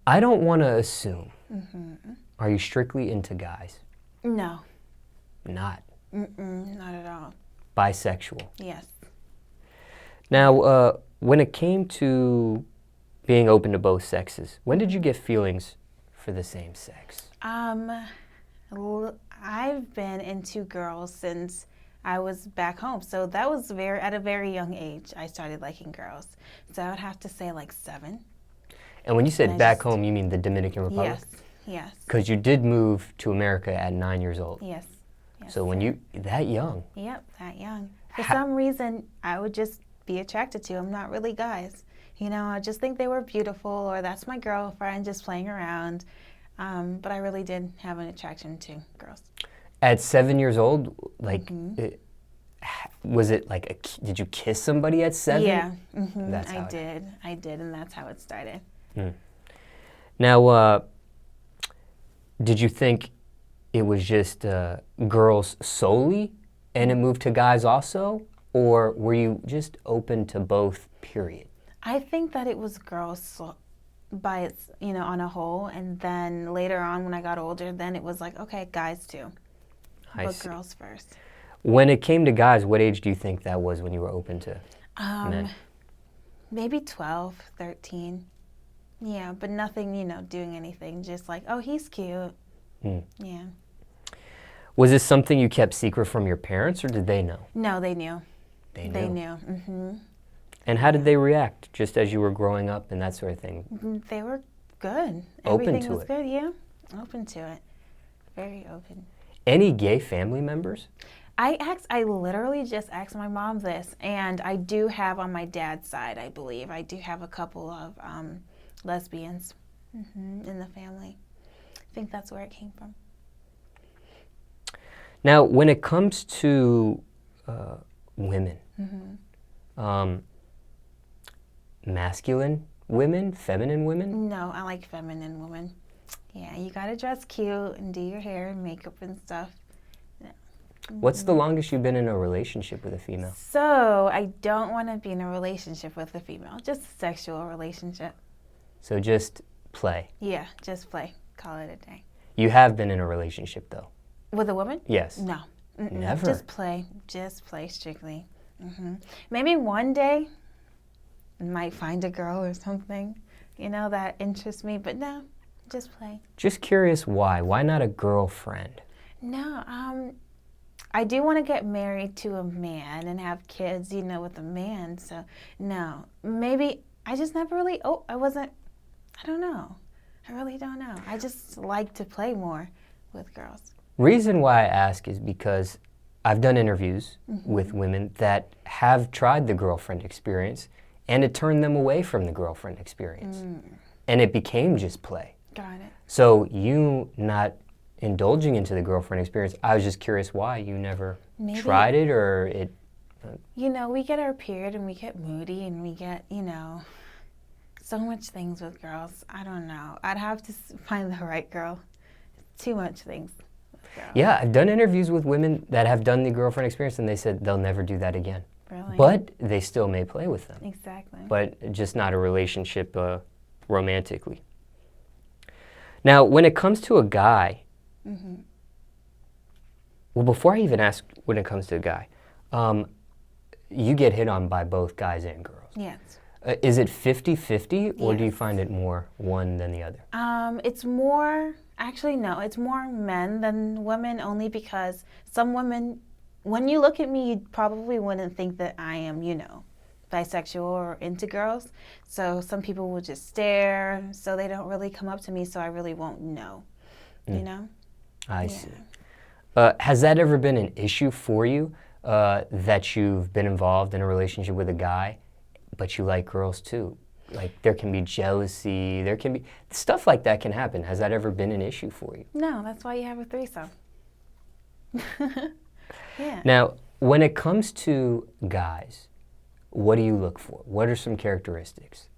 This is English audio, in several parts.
I don't want to assume. Mm-hmm. Are you strictly into guys? No. Not. Not at all. Bisexual? Yes. Now, when it came to being open to both sexes, when did you get feelings for the same sex? I've been into girls since I was back home. So that was at a very young age, I started liking girls. So I would have to say like 7. And when you said back home, you mean the Dominican Republic? Yes. Because you did move to America at 9 years old. Yes. So when you, that young? Yep, that young. For some reason, I would just be attracted to them, not really guys. You know, I just think they were beautiful, or that's my girlfriend just playing around. But I really did have an attraction to girls. At 7 years old, like, was it like, did you kiss somebody at 7? Yeah, I did, and that's how it started. Now, did you think it was just girls solely, and it moved to guys also? Or were you just open to both, period? I think that it was girls on a whole, and then later on when I got older, then it was like, okay, guys too, but girls first. When it came to guys, what age do you think that was when you were open to men? Maybe 12, 13. Yeah, but nothing, doing anything, just like, oh, he's cute. Yeah. Was this something you kept secret from your parents, or did they know? No, they knew. They knew? They knew, And how did they react, just as you were growing up and that sort of thing? They were good. Open Everything to was it? good, yeah. Open to it. Very open. Any gay family members? I literally just asked my mom this, and I do have on my dad's side, I believe, I do have a couple of lesbians in the family. I think that's where it came from. Now, when it comes to women, masculine women, feminine women? No, I like feminine women. Yeah, you gotta dress cute and do your hair and makeup and stuff. What's the longest you've been in a relationship with a female? So, I don't want to be in a relationship with a female, just a sexual relationship. So just play? Yeah, just play. Call it a day. You have been in a relationship, though? With a woman? Yes. No. Never? Just play strictly. Maybe one day, I might find a girl or something, that interests me, but no, just play. Just curious why? Why not a girlfriend? No, I do want to get married to a man and have kids, with a man, so no. Maybe I just never really, I don't know. I really don't know. I just like to play more with girls. Reason why I ask is because I've done interviews with women that have tried the girlfriend experience, and it turned them away from the girlfriend experience. And it became just play. Got it. So you not indulging into the girlfriend experience, I was just curious why you never tried it, or it... we get our period and we get moody and we get, so much things with girls. I don't know. I'd have to find the right girl. Too much things with girls. Yeah, I've done interviews with women that have done the girlfriend experience, and they said they'll never do that again. Really? But they still may play with them. Exactly. But just not a relationship romantically. Now, when it comes to a guy, well, before I even ask when it comes to a guy, you get hit on by both guys and girls. Yes. Is it 50-50, or do you Yes. find it more one than the other? It's more, actually no, it's more men than women, only because some women, when you look at me, you probably wouldn't think that I am, bisexual or into girls. So some people will just stare, so they don't really come up to me, so I really won't know, I see. Has that ever been an issue for you, that you've been involved in a relationship with a guy, but you like girls too? Like, there can be jealousy, there can be... Stuff like that can happen. Has that ever been an issue for you? No, that's why you have a threesome. Yeah. Now, when it comes to guys, what do you look for? What are some characteristics?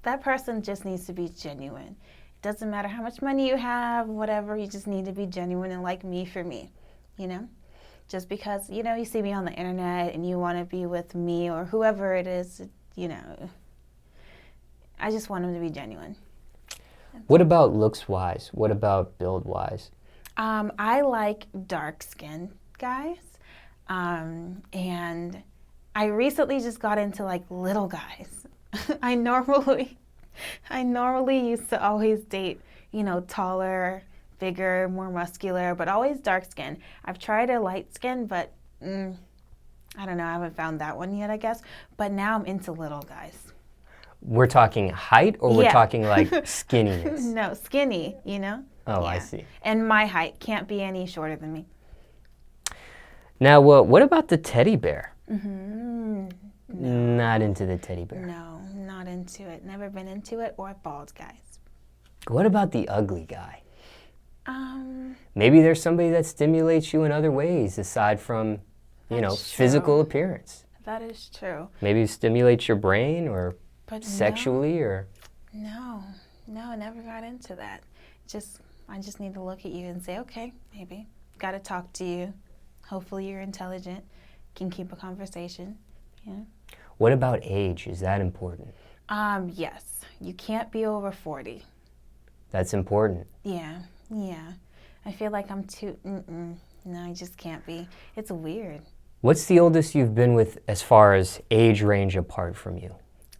That person just needs to be genuine. It doesn't matter how much money you have, whatever, you just need to be genuine and like me for me, Just because, you see me on the internet and you want to be with me or whoever it is, I just want them to be genuine. What about looks-wise? What about build-wise? I like dark-skinned guys. And I recently just got into like little guys. I normally used to always date, taller, bigger, more muscular, but always dark skin. I've tried a light skin, but I don't know, I haven't found that one yet, I guess. But now I'm into little guys. We're talking height or we're Yeah. talking like skinniness? No, skinny, Oh, Yeah. I see. And my height can't be any shorter than me. Now, what about the teddy bear? Mm-hmm. Not into the teddy bear. No, not into it. Never been into it, or bald guys. What about the ugly guy? Um, Maybe there's somebody that stimulates you in other ways aside from, That's physical true. appearance. that is true. Maybe it stimulates your brain or But sexually or... No, I never got into that. I just need to look at you and say, okay, maybe. Got to talk to you. Hopefully you're intelligent, can keep a conversation. Yeah. What about age? Is that important? Yes. You can't be over 40. That's important. Yeah. I feel like I'm too, no, I just can't be. It's weird. What's the oldest you've been with as far as age range apart from you?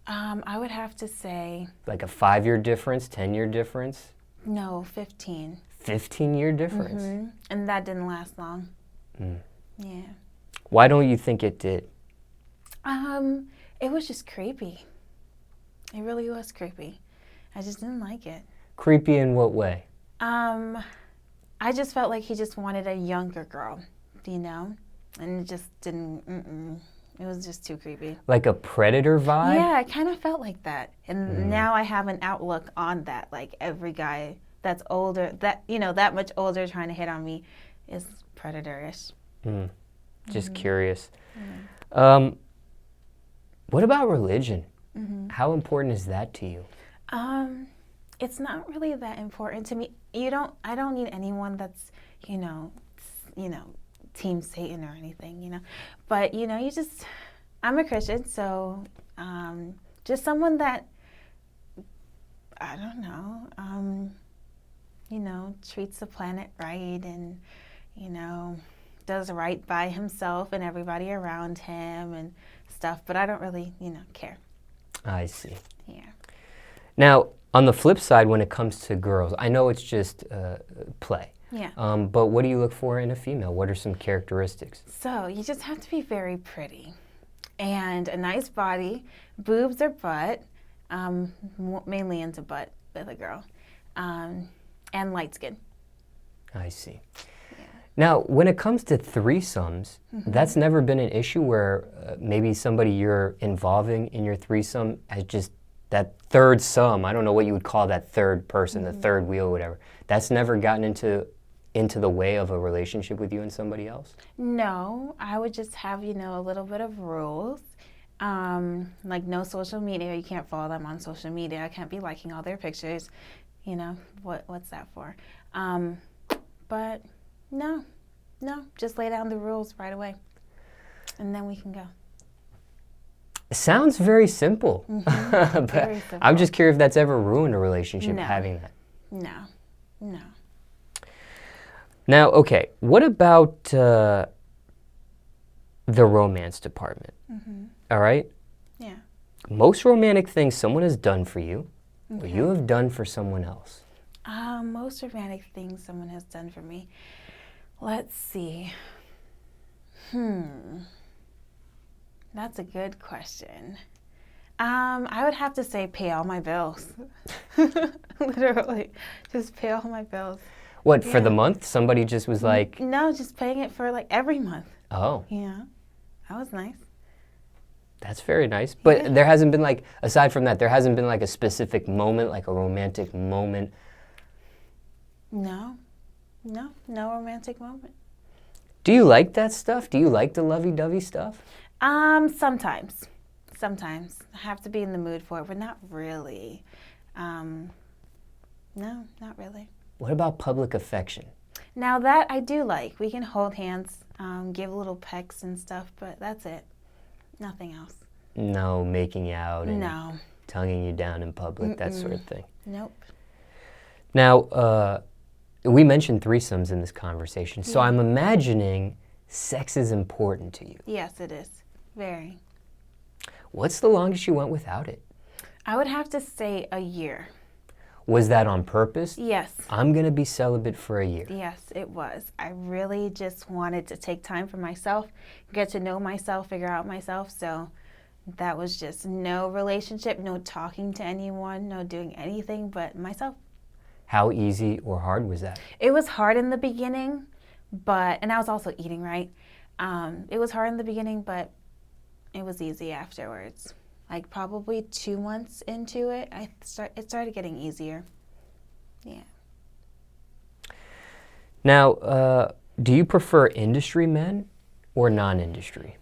I would have to say, Like a 5-year difference, 10-year difference? no, 15. 15-year difference? Mhm. And that didn't last long. Mm. Yeah. Why don't you think it did? It was just creepy. It really was creepy. I just didn't like it. Creepy in what way? I just felt like he just wanted a younger girl, and it just didn't, it was just too creepy. Like a predator vibe? Yeah, I kind of felt like that. And now I have an outlook on that. Like every guy that's older, that much older trying to hit on me is predatorish. Just curious. What about religion? How important is that to you? It's not really that important to me. I don't need anyone that's, Team Satan or anything, But, I'm a Christian, so just someone that, I don't know, treats the planet right and, does right by himself and everybody around him and stuff. But I don't really, care. I see. Yeah. Now, on the flip side, when it comes to girls, I know it's just play. Yeah. But what do you look for in a female? What are some characteristics? So you just have to be very pretty and a nice body, boobs or butt, mainly into butt with a girl, and light skin. I see. Yeah. Now, when it comes to threesomes, that's never been an issue where maybe somebody you're involving in your threesome has just that third sum, I don't know what you would call that third person, the third wheel, whatever. That's never gotten into the way of a relationship with you and somebody else? No, I would just have, a little bit of rules. Like no social media. You can't follow them on social media. I can't be liking all their pictures. What's that for? But no, just lay down the rules right away. And then we can go. It sounds very simple. But Very simple. I'm just curious if that's ever ruined a relationship, No. having that. No. Now, okay, what about the romance department? All right? Yeah. Most romantic things someone has done for you, or you have done for someone else. Most romantic things someone has done for me. Let's see. That's a good question. I would have to say pay all my bills. Literally, just pay all my bills. What, for the Yeah. month? Somebody just was like, No, just paying it for like every month. oh, Yeah, that was nice. that's very nice. But there hasn't been like, aside from that, there hasn't been like a specific moment, like a romantic moment. No romantic moment. Do you like that stuff? Do you like the lovey-dovey stuff? Sometimes. I have to be in the mood for it, but not really. No, not really. What about public affection? Now that I do like. We can hold hands, give little pecks and stuff, but that's it. Nothing else. No making out and No. tonguing you down in public, that sort of thing. Nope. Now, we mentioned threesomes in this conversation, so Yeah. I'm imagining sex is important to you. Yes, it is. Very. What's the longest you went without it? I would have to say a year. Was that on purpose? Yes. I'm going to be celibate for a year. Yes, it was. I really just wanted to take time for myself, get to know myself, figure out myself. So that was just no relationship, no talking to anyone, no doing anything but myself. How easy or hard was that? It was hard in the beginning, and I was also eating, right? It was hard in the beginning, but it was easy afterwards. Like probably 2 months into it, it started getting easier. Yeah. Now, do you prefer industry men or non-industry?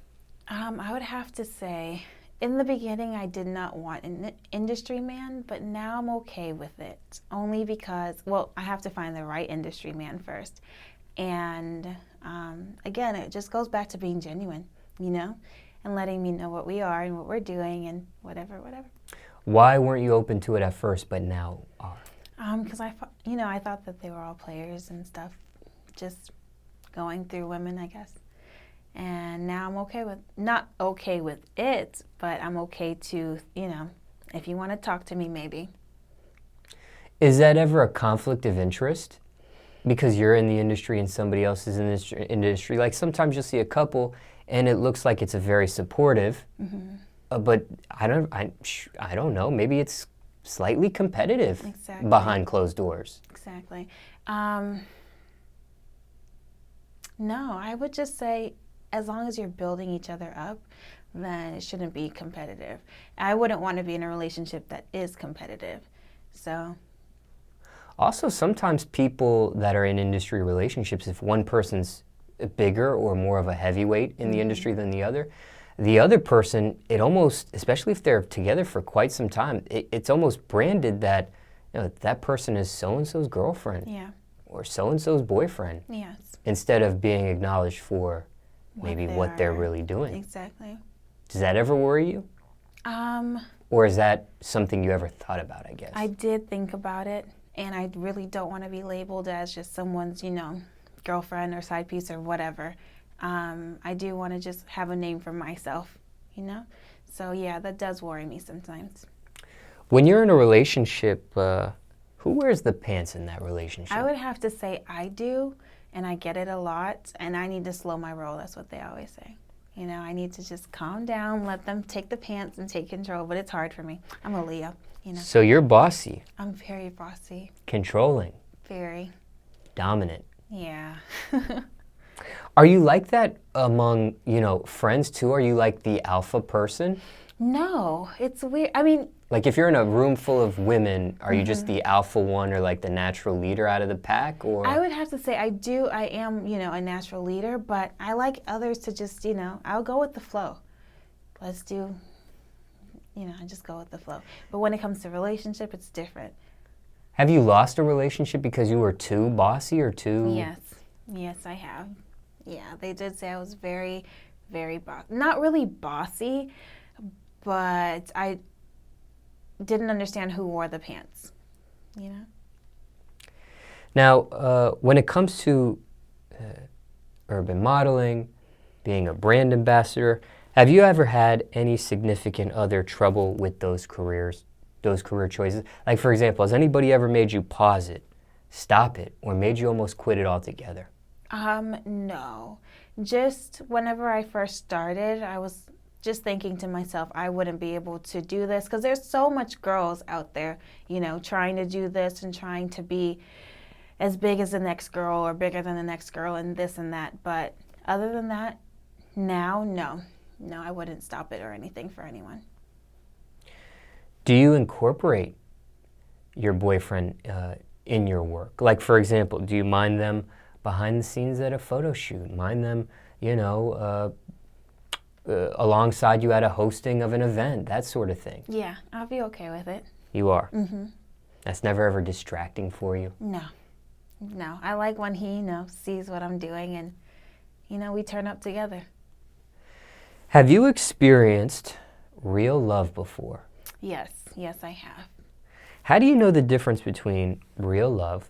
I would have to say, in the beginning, I did not want an industry man, but now I'm okay with it. Only because, well, I have to find the right industry man first. And again, it just goes back to being genuine, you know, and letting me know what we are and what we're doing and whatever. Why weren't you open to it at first, but now are? Because I thought that they were all players and stuff, just going through women, I guess. And now I'm not okay with it, but I'm okay to, if you want to talk to me, maybe. Is that ever a conflict of interest? Because you're in the industry and somebody else is in this industry. Like sometimes you'll see a couple and it looks like it's a very supportive, but I don't know. Maybe it's slightly competitive behind closed doors. Exactly. No, I would just say, as long as you're building each other up, then it shouldn't be competitive. I wouldn't want to be in a relationship that is competitive. So. Also, sometimes people that are in industry relationships, if one person's bigger or more of a heavyweight in the industry than the other person, it almost, especially if they're together for quite some time, it's almost branded that that person is so-and-so's girlfriend. Yeah. Or so-and-so's boyfriend. Yes. Instead of being acknowledged for maybe what they're really doing. Exactly. Does that ever worry you? Or is that something you ever thought about, I guess? I did think about it, and I really don't want to be labeled as just someone's, girlfriend or side piece or whatever. I do want to just have a name for myself, So yeah, that does worry me sometimes. When you're in a relationship, who wears the pants in that relationship? I would have to say I do, and I get it a lot, and I need to slow my roll. That's what they always say. I need to just calm down, let them take the pants and take control, but it's hard for me. I'm a Leo, So you're bossy. I'm very bossy. Controlling. Very. Dominant. Yeah. Are you like that among, friends too? Are you like the alpha person? No, it's weird. I mean, like if you're in a room full of women, are you just the alpha one or like the natural leader out of the pack? Or I would have to say I am, a natural leader, but I like others to just, I'll go with the flow. Let's do, I just go with the flow. But when it comes to relationship, it's different. Have you lost a relationship because you were too bossy or too? Yes, I have. Yeah, they did say I was very, very not really bossy, but I didn't understand who wore the pants, Now, when it comes to urban modeling, being a brand ambassador, have you ever had any significant other trouble with those career choices? Like, for example, has anybody ever made you pause it, stop it, or made you almost quit it altogether? No. Just whenever I first started, I was just thinking to myself, I wouldn't be able to do this because there's so much girls out there, trying to do this and trying to be as big as the next girl or bigger than the next girl and this and that. But other than that, now, no, I wouldn't stop it or anything for anyone. Do you incorporate your boyfriend in your work? Like, for example, do you mind them behind the scenes at a photo shoot? Mind them, alongside you at a hosting of an event, that sort of thing? Yeah, I'll be okay with it. You are? Mm-hmm. That's never ever distracting for you? No. I like when he, sees what I'm doing and, we turn up together. Have you experienced real love before? Yes, I have. How do you know the difference between real love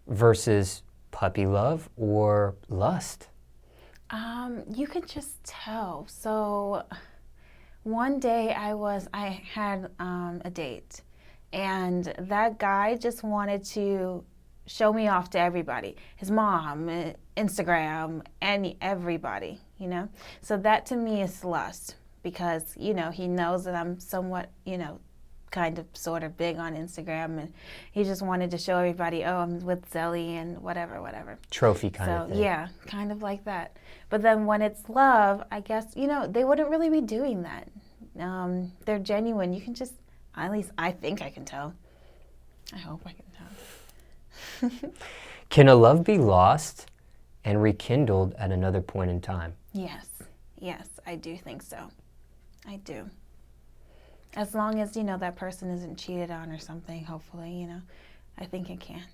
versus puppy love or lust? You can just tell. So one day I had a date, and that guy just wanted to show me off to everybody, his mom, Instagram, and everybody, you know. So that to me is lust, because, you know, he knows that I'm somewhat, you know, kind of sort of big on Instagram, and he just wanted to show everybody, oh, I'm with Zelie and whatever. Trophy kind of thing. Yeah, kind of like that. But then when it's love, I guess, you know, they wouldn't really be doing that. They're genuine. You can just, at least I think I can tell. I hope I can tell. Can a love be lost and rekindled at another point in time? Yes, I do think so. I do. As long as, you know, that person isn't cheated on or something, hopefully, you know, I think it can.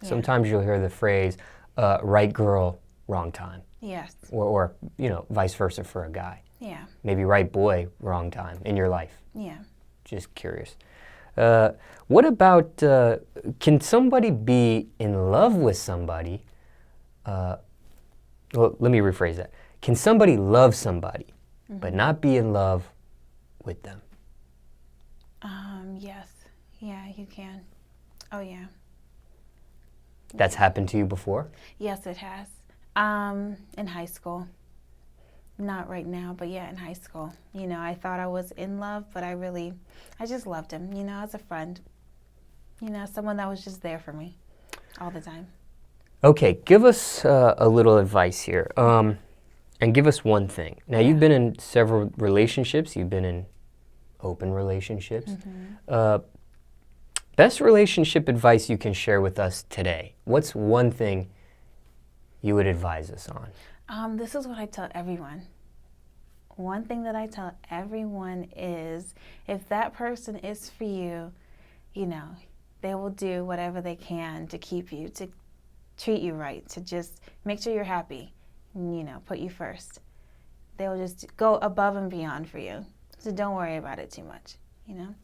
Yeah. Sometimes you'll hear the phrase, right girl, wrong time. Yes. Or, you know, vice versa for a guy. Yeah. Maybe right boy, wrong time in your life. Yeah. Just curious. What about, can somebody be in love with somebody? Well, let me rephrase that. Can somebody love somebody, but not be in love with them? Yes. Yeah, you can. Oh, yeah. That's happened to you before? Yes, it has. In high school. Not right now, but yeah, in high school. You know, I thought I was in love, but I just loved him, you know, as a friend. You know, someone that was just there for me all the time. Okay, give us a little advice here, and give us one thing. Now, you've been in several relationships. You've been in open relationships. Best relationship advice you can share with us today. What's one thing you would advise us on? This is what I tell everyone. One thing that I tell everyone is, if that person is for you, you know, they will do whatever they can to keep you, to treat you right, to just make sure you're happy, you know, put you first. They will just go above and beyond for you. So don't worry about it too much, you know?